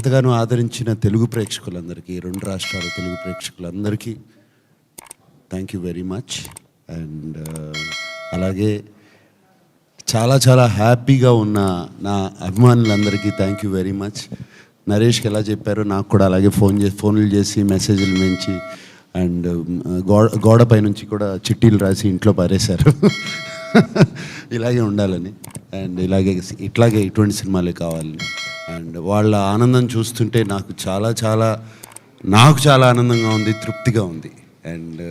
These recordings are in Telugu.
ఎంతగానో ఆదరించిన తెలుగు ప్రేక్షకులందరికీ, 2 రాష్ట్రాల తెలుగు ప్రేక్షకులందరికీ thank you very much. And అలాగే చాలా చాలా హ్యాపీగా ఉన్న నా అభిమానులందరికీ థ్యాంక్ యూ వెరీ మచ్. నరేష్కి ఎలా చెప్పారో నాకు కూడా అలాగే ఫోన్లు చేసి మెసేజ్లు పెంచి అండ్ గోడపై నుంచి కూడా చిట్టీలు రాసి ఇంట్లో పారేశారు. ఇలాగే ఉండాలని అండ్ ఇట్లాగే ఇటువంటి సినిమాలే కావాలని. అండ్ వాళ్ళ ఆనందం చూస్తుంటే నాకు చాలా ఆనందంగా ఉంది, తృప్తిగా ఉంది. అండ్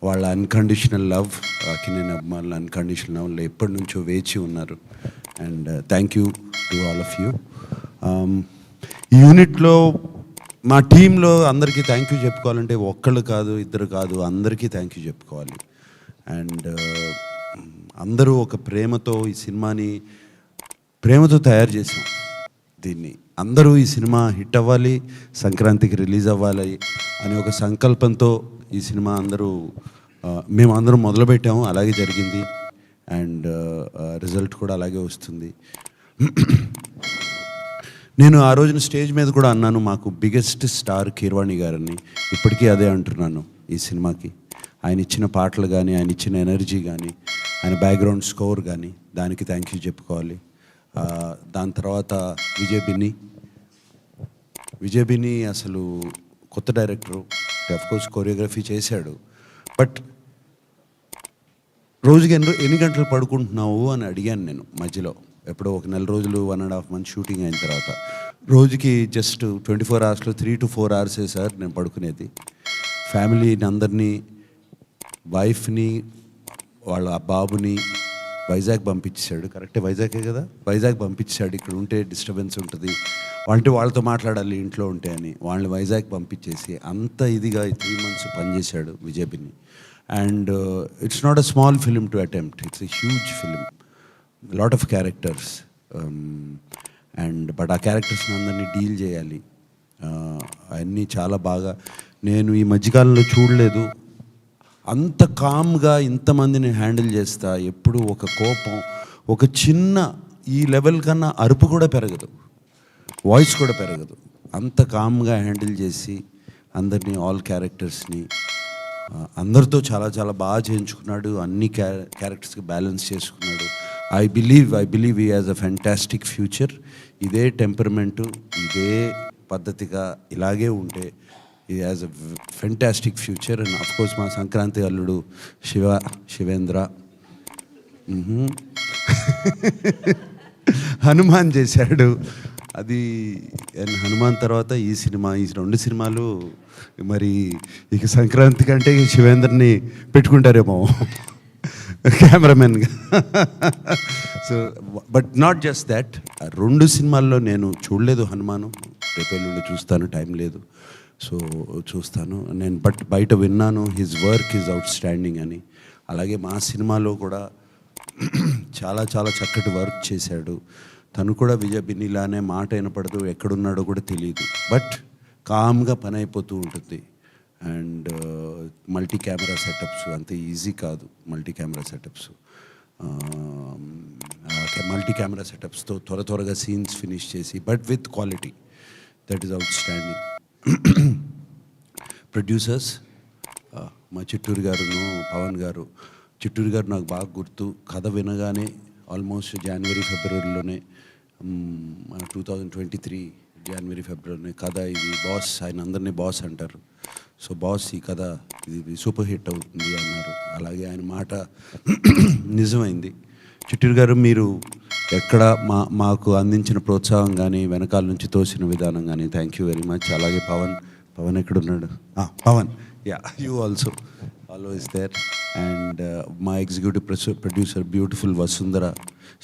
వాళ్ళ అన్కండిషనల్ లవ్, అక్కినేని అభిమానుల అన్కండిషనల్ లవ్లో ఎప్పటి నుంచో వేచి ఉన్నారు. And thank you to all of you. ఈ యూనిట్లో మా టీంలో అందరికీ థ్యాంక్ యూ చెప్పుకోవాలంటే ఒక్కళ్ళు కాదు, ఇద్దరు కాదు, అందరికీ థ్యాంక్ యూ చెప్పుకోవాలి. అండ్ అందరూ ఒక ప్రేమతో ఈ సినిమాని ప్రేమతో తయారు చేసాం. దీన్ని అందరూ ఈ సినిమా హిట్ అవ్వాలి, సంక్రాంతికి రిలీజ్ అవ్వాలి అని ఒక సంకల్పంతో ఈ సినిమా మేమందరం మొదలుపెట్టాము. అలాగే జరిగింది. అండ్ రిజల్ట్ కూడా అలాగే వస్తుంది. నేను ఆ రోజున స్టేజ్ మీద కూడా అన్నాను, మాకు బిగ్గెస్ట్ స్టార్ కీరవాణి గారని. ఇప్పటికీ అదే అంటున్నాను. ఈ సినిమాకి ఆయన ఇచ్చిన పాటలు కానీ, ఆయన ఇచ్చిన ఎనర్జీ కానీ, ఆయన బ్యాక్గ్రౌండ్ స్కోర్ కానీ, దానికి థ్యాంక్ యూ చెప్పుకోవాలి. దాని తర్వాత విజయ్ బిని అసలు కొత్త డైరెక్టరు, అఫ్కోర్స్ కొరియోగ్రఫీ చేశాడు. బట్ రోజుకి ఎన్ని గంటలు పడుకుంటున్నావు అని అడిగాను నేను మధ్యలో. ఎప్పుడో ఒక నెల రోజులు 1.5 months షూటింగ్ అయిన తర్వాత రోజుకి just 24 hours 3 to 4 hours sir నేను పడుకునేది. ఫ్యామిలీని అందరినీ, వైఫ్ని, వాళ్ళ బాబుని వైజాగ్ పంపించాడు. కరెక్టే, వైజాగే కదా, వైజాగ్ పంపించాడు. ఇక్కడ ఉంటే డిస్టర్బెన్స్ ఉంటుంది, వాళ్ళతో మాట్లాడాలి ఇంట్లో ఉంటే అని వాళ్ళని వైజాగ్ పంపించేసి అంత ఇదిగా 3 months పనిచేశాడు విజయ్ బిని. And it's not a small film to attempt, it's a huge film, lot of characters. And but ఆ క్యారెక్టర్స్ని అందరినీ డీల్ చేయాలి. అన్నీ చాలా బాగా, నేను ఈ మధ్యకాలంలో చూడలేదు అంత కామ్గా ఇంతమందిని హ్యాండిల్ చేస్తా. ఎప్పుడు ఒక కోపం, ఒక చిన్న ఈ లెవెల్ కన్నా అరుపు కూడా పెరగదు, వాయిస్ కూడా పెరగదు. అంత కామ్గా హ్యాండిల్ చేసి అందరినీ, ఆల్ క్యారెక్టర్స్ని అందరితో చాలా బాగా చేయించుకున్నాడు. అన్ని క్యారెక్టర్స్కి బ్యాలెన్స్ చేసుకున్నాడు. I believe he has a fantastic future. ఇదే టెంపర్మెంటు, ఇదే పద్ధతిగా ఇలాగే ఉంటే he has a fantastic future. And of course మా సంక్రాంతి అల్లుడు శివేంద్ర హనుమాన్ చేశాడు. అది హనుమాన్ తర్వాత ఈ సినిమా, ఈ 2 సినిమాలు మరి ఇక సంక్రాంతి కంటే శివేంద్రని పెట్టుకుంటారేమో కెమెరామెన్గా. So but not just that, 2 సినిమాల్లో నేను చూడలేదు హనుమాను. రేపెల్లుండి చూస్తాను, టైం లేదు, సో చూస్తాను నేను. బట్ బయట విన్నాను his work is out standing అని. అలాగే మా సినిమాలో కూడా చాలా చక్కటి వర్క్ చేశాడు. తను కూడా విజయ్ బిన్నిలానే మాట వినపడదు, ఎక్కడున్నాడో కూడా తెలియదు, బట్ కామ్గా పని అయిపోతూ ఉంటుంది. అండ్ మల్టీ కెమెరా సెటప్స్ అంత ఈజీ కాదు. మల్టీ కెమెరా సెటప్స్తో త్వరగా సీన్స్ ఫినిష్ చేసి, but with quality, that is out standing. Producers మా చిట్టూరు గారును పవన్ గారు. చిట్టూరు గారు నాకు బాగా గుర్తు, కథ వినగానే ఆల్మోస్ట్ January-February 2023 January-February కథ ఇది బాస్, ఆయన అందరినీ బాస్ అంటారు. సో బాస్ ఈ కథ ఇది సూపర్ హిట్ అవుతుంది అన్నారు. అలాగే ఆయన మాట నిజమైంది. చిట్టూరు గారు మీరు ఎక్కడ మాకు అందించిన ప్రోత్సాహం కానీ, వెనకాల నుంచి తోసిన విధానం కానీ థ్యాంక్ యూ వెరీ మచ్. అలాగే పవన్ ఎక్కడున్నాడు? Pawan, yeah, you also always there. And మా executive producer beautiful Vasundhara,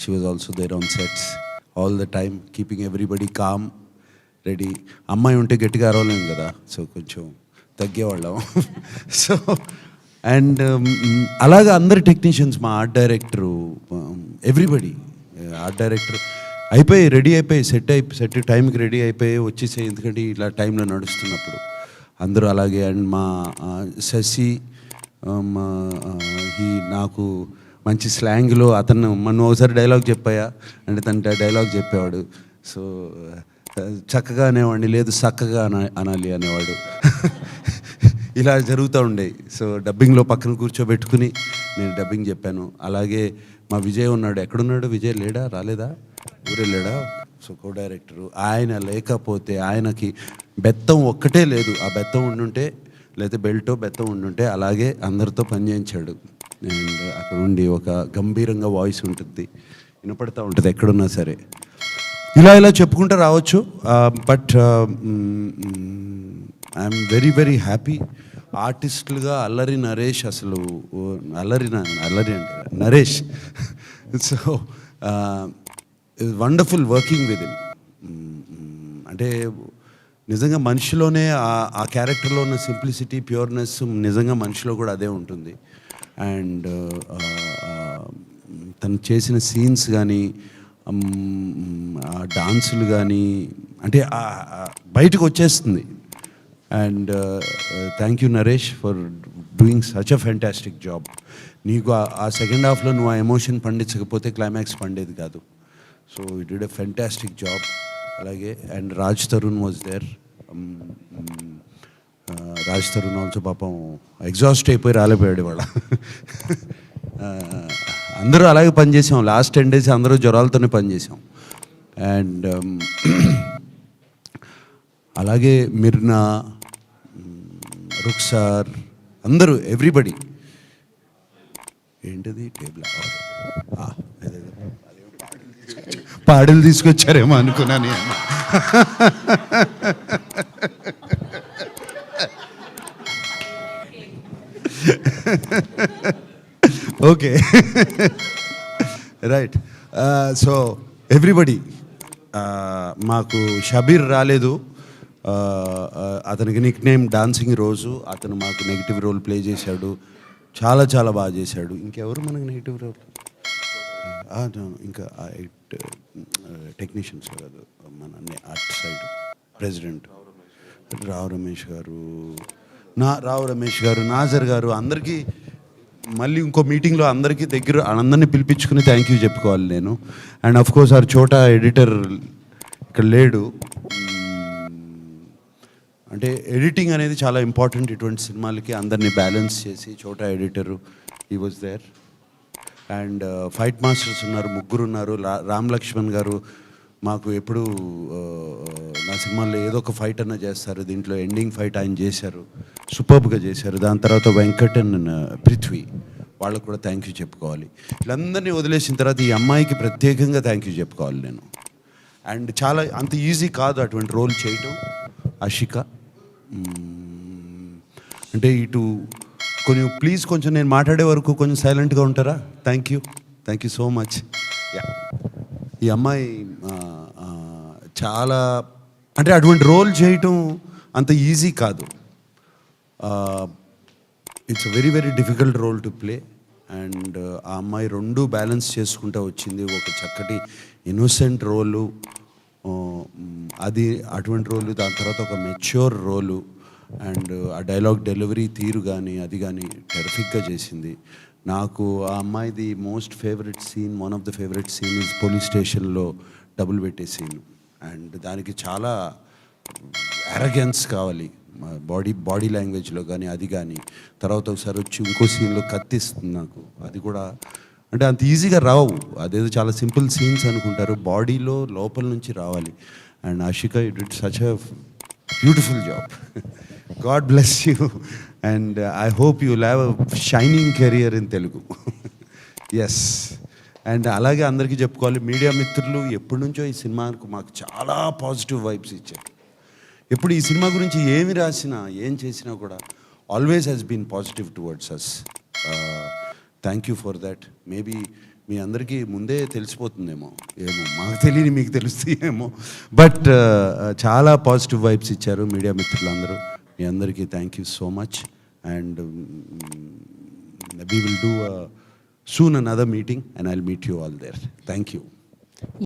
she was also there on sets all the time, keeping everybody calm, ready. అమ్మాయి ఉంటే గట్టిగా అరవలేము కదా, సో కొంచెం తగ్గేవాళ్ళం. సో అండ్ అలాగా అందరు టెక్నీషియన్స్, మా art director, everybody, art director ready అయిపోయి సెట్ టైంకి రెడీ అయిపోయి వచ్చేసే, ఎందుకంటే ఇలా టైంలో నడుస్తున్నప్పుడు అందరూ అలాగే. అండ్ మా శశి, నాకు మంచి స్లాంగ్లో అతను, మనం ఒకసారి డైలాగ్ చెప్పాయా అంటే తన డైలాగ్ చెప్పేవాడు. సో చక్కగా అనేవాడిని, లేదు చక్కగా అనాలి అనేవాడు. ఇలా జరుగుతూ ఉండేవి. సో డబ్బింగ్లో పక్కన కూర్చోబెట్టుకుని నేను డబ్బింగ్ చెప్పాను. అలాగే మా విజయ్ ఉన్నాడు. ఎక్కడున్నాడు విజయ్? లేడా? రాలేదా? ఊరెళ్ళాడా? సో కో డైరెక్టరు ఆయన లేకపోతే, ఆయనకి బెత్తం ఒక్కటే లేదు. ఆ బెత్తం ఉండుంటే, లేకపోతే బెల్టో బెత్తం ఉండుంటే అలాగే అందరితో పనిచేయించాడు. అండ్ అక్కడ ఉండి ఒక గంభీరంగా వాయిస్ ఉంటుంది, వినపడుతూ ఉంటుంది ఎక్కడున్నా సరే. ఇలా చెప్పుకుంటూ రావచ్చు. But I'm very very happy. ఆర్టిస్టులుగా అల్లరి నరేష్, అసలు అల్లరి అంటే Naresh. So wonderful working with him. అంటే నిజంగా మనిషిలోనే ఆ క్యారెక్టర్లో ఉన్న సింప్లిసిటీ, ప్యూర్నెస్ నిజంగా మనిషిలో కూడా అదే ఉంటుంది. అండ్ తను చేసిన సీన్స్ కానీ, డాన్సులు కానీ, అంటే బయటకు వచ్చేస్తుంది. And thank you Naresh for doing such a fantastic job. నీకు ఆ సెకండ్ హాఫ్లో నువ్వు ఆ ఎమోషన్ పండించకపోతే క్లైమాక్స్ పండేది కాదు. So you did a fantastic job. అలాగే and Raj Tarun was there. Raj Tarun also పాపం ఎగ్జాస్ట్ అయిపోయి రాలేపోయాడు ఇవాళ. అందరూ అలాగే పనిచేసాం. లాస్ట్ 10 days అందరూ జ్వరాలతోనే పనిచేసాం. అండ్ అలాగే మిర్నా, రుక్సార్, అందరూ ఎవ్రీబడి. ఏంటిది టేబుల్? పాడలు తీసుకొచ్చారేమో అనుకున్నాను నేను. Okay, right. సో ఎవ్రీబడి, మాకు షబీర్ రాలేదు. అతనికి నిక్ నేమ్ డాన్సింగ్ రోజు. అతను మాకు నెగిటివ్ రోల్ ప్లే చేశాడు. చాలా చాలా బాగా చేశాడు. ఇంకెవరు మనకు నెగిటివ్ రోల్? ఇంకా టెక్నీషియన్స్ కాదు, మన art side president Rao Ramesh గారు, నాజర్ గారు, అందరికీ మళ్ళీ ఇంకో మీటింగ్లో అందరికీ అందరినీ పిలిపించుకుని థ్యాంక్ యూ చెప్పుకోవాలి నేను. అండ్ అఫ్ కోర్స్ ఆర్ చోటా ఎడిటర్ ఇక్కడ లేడు. అంటే ఎడిటింగ్ అనేది చాలా ఇంపార్టెంట్ ఇటువంటి సినిమాలకి. అందరినీ బ్యాలెన్స్ చేసి Chota editor he was there. And fight masters ఉన్నారు, 3 ఉన్నారు. రామ్ లక్ష్మణ్ గారు మాకు ఎప్పుడు నా సినిమాల్లో ఏదో ఒక ఫైట్ అన్న చేస్తారు. దీంట్లో ఎండింగ్ ఫైట్ ఆయన చేశారు, సూపర్బ్గా చేశారు. దాని తర్వాత వెంకట్ అండ్ పృథ్వీ, వాళ్ళకు కూడా థ్యాంక్ యూ చెప్పుకోవాలి. వీళ్ళందరినీ వదిలేసిన తర్వాత ఈ అమ్మాయికి ప్రత్యేకంగా థ్యాంక్ యూ చెప్పుకోవాలి నేను. అండ్ చాలా అంత ఈజీ కాదు అటువంటి రోల్ చేయటం. ఆషిక అంటే ఇటు కొంచెం నేను మాట్లాడే వరకు కొంచెం సైలెంట్గా ఉంటారా? Thank you so much. Yeah, ఈ అమ్మాయి చాలా, అంటే అటువంటి రోల్ చేయటం అంత ఈజీ కాదు. It's a very very difficult role to play. And ఆ అమ్మాయి 2 బ్యాలెన్స్ చేసుకుంటూ వచ్చింది. ఒక చక్కటి ఇన్నోసెంట్ రోలు, అది అటువంటి రోలు, దాని తర్వాత ఒక మెచ్యూర్ రోలు. అండ్ ఆ డైలాగ్ డెలివరీ తీరు కానీ అది కానీ టెరిఫిక్గా చేసింది. నాకు ఆ అమ్మాయిది most favourite scene, one of the favourite scene is police స్టేషన్లో డబుల్ పెట్టే సీన్. అండ్ దానికి చాలా అరగెన్స్ కావాలి బాడీ లాంగ్వేజ్లో కానీ అది కానీ. తర్వాత ఒకసారి వచ్చి ఇంకో సీన్లో కత్తిస్తుంది నాకు. అది కూడా అంటే అంత ఈజీగా రావు, అదేదో చాలా సింపుల్ సీన్స్ అనుకుంటారు, బాడీలో లోపల నుంచి రావాలి. And Ashika, you did such a beautiful job. God bless you. And I hope you will have a shining career in Telugu. Yes. And అలాగే అందరికీ చెప్పుకోవాలి, మీడియా మిత్రులు ఎప్పటి నుంచో ఈ సినిమాకు మాకు చాలా పాజిటివ్ వైబ్స్ ఇచ్చారు. ఎప్పుడు ఈ సినిమా గురించి ఏమి రాసినా ఏం చేసినా కూడా always has been positive towards us. Thank you for that. Maybe మీ అందరికీ ముందే తెలిసిపోతుందేమో, ఏమో మాకు తెలియని మీకు తెలుస్తాయేమో. బట్ చాలా పాజిటివ్ వైబ్స్ ఇచ్చారు మీడియా మిత్రులందరూ. మీ అందరికీ thank you so much. And we will do soon another meeting and I'll meet you all there. Thank you.